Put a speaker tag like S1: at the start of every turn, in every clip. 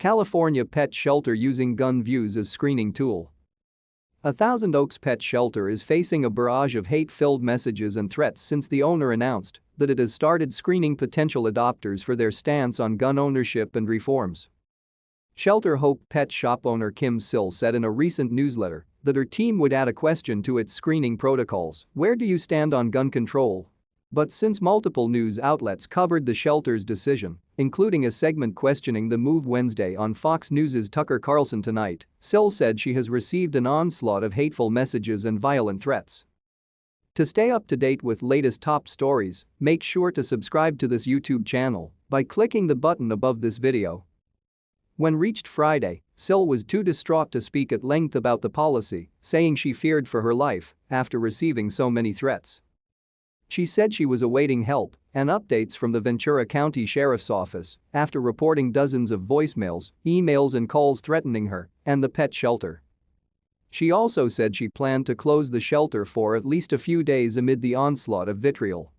S1: California pet shelter using gun views as screening tool. A Thousand Oaks pet shelter is facing a barrage of hate-filled messages and threats since the owner announced that it has started screening potential adopters for their stance on gun ownership and reforms. Shelter Hope pet shop owner Kim Sill said in a recent newsletter that her team would add a question to its screening protocols: "Where do you stand on gun control?" But since multiple news outlets covered the shelter's decision, including a segment questioning the move Wednesday on Fox News' Tucker Carlson Tonight, Sill said she has received an onslaught of hateful messages and violent threats. To stay up to date with latest top stories, make sure to subscribe to this YouTube channel by clicking the button above this video. When reached Friday, Sill was too distraught to speak at length about the policy, saying she feared for her life after receiving so many threats. She said she was awaiting help and updates from the Ventura County Sheriff's Office after reporting dozens of voicemails, emails and calls threatening her and the pet shelter. She also said she planned to close the shelter for at least a few days amid the onslaught of vitriol.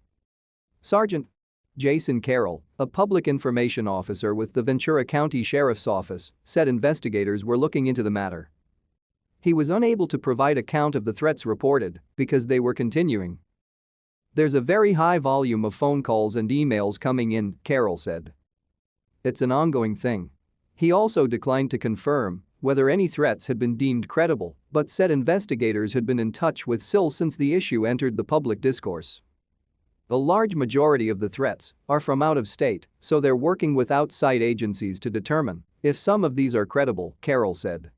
S1: Sergeant Jason Carroll, a public information officer with the Ventura County Sheriff's Office, said investigators were looking into the matter. He was unable to provide a count of the threats reported because they were continuing. "There's a very high volume of phone calls and emails coming in," Carroll said. "It's an ongoing thing." He also declined to confirm whether any threats had been deemed credible, but said investigators had been in touch with Sill since the issue entered the public discourse. "A large majority of the threats are from out of state, so they're working with outside agencies to determine if some of these are credible," Carroll said.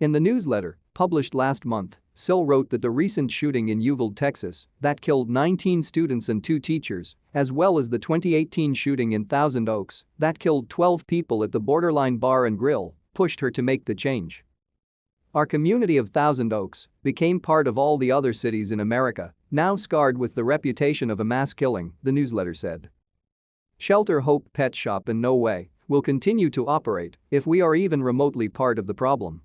S1: In the newsletter, published last month, Sill wrote that the recent shooting in Uvalde, Texas, that killed 19 students and 2 teachers, as well as the 2018 shooting in Thousand Oaks that killed 12 people at the Borderline Bar and Grill, pushed her to make the change. "Our community of Thousand Oaks became part of all the other cities in America, now scarred with the reputation of a mass killing," the newsletter said. Shelter Hope Pet Shop in no way will continue to operate if we are even remotely part of the problem.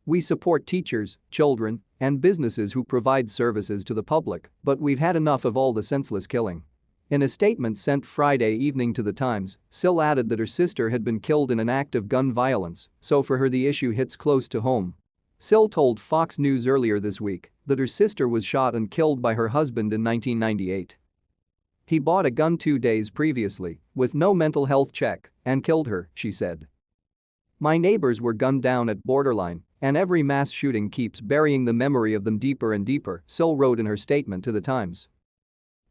S1: "We support teachers, children, and businesses who provide services to the public, but we've had enough of all the senseless killing." In a statement sent Friday evening to The Times, Sill added that her sister had been killed in an act of gun violence, so for her the issue hits close to home. Sill told Fox News earlier this week that her sister was shot and killed by her husband in 1998. "He bought a gun 2 days previously, with no mental health check, and killed her," she said. "My neighbors were gunned down at Borderline, and every mass shooting keeps burying the memory of them deeper and deeper," Sill wrote in her statement to The Times.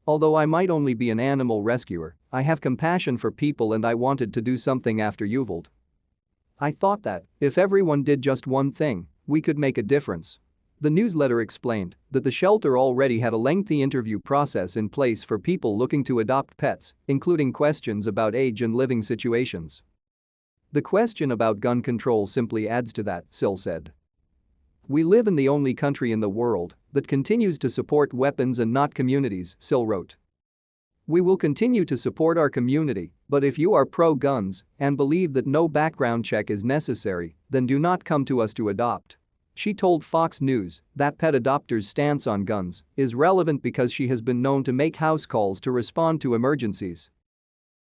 S1: "Although I might only be an animal rescuer, I have compassion for people and I wanted to do something after Uvalde. I thought that, if everyone did just one thing, we could make a difference." The newsletter explained that the shelter already had a lengthy interview process in place for people looking to adopt pets, including questions about age and living situations. "The question about gun control simply adds to that," Sill said. "We live in the only country in the world that continues to support weapons and not communities," Sill wrote. "We will continue to support our community, but if you are pro-guns and believe that no background check is necessary, then do not come to us to adopt." She told Fox News that pet adopters' stance on guns is relevant because she has been known to make house calls to respond to emergencies.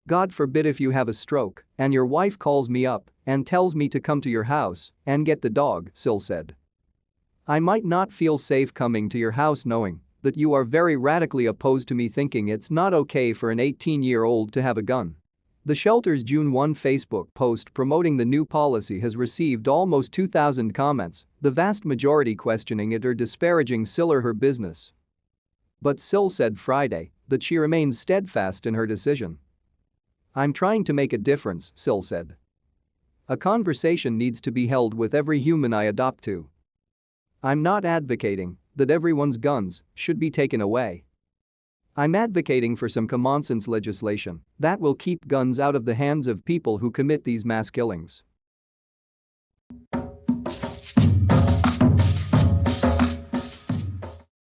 S1: "God forbid if you have a stroke and your wife calls me up and tells me to come to your house and get the dog," Sill said. "I might not feel safe coming to your house knowing that you are very radically opposed to me thinking it's not okay for an 18-year-old to have a gun." The shelter's June 1 Facebook post promoting the new policy has received almost 2,000 comments, the vast majority questioning it or disparaging Sill or her business. But Sill said Friday that she remains steadfast in her decision. "I'm trying to make a difference," Sill said. "A conversation needs to be held with every human I adopt to. I'm not advocating that everyone's guns should be taken away. I'm advocating for some common-sense legislation that will keep guns out of the hands of people who commit these mass killings."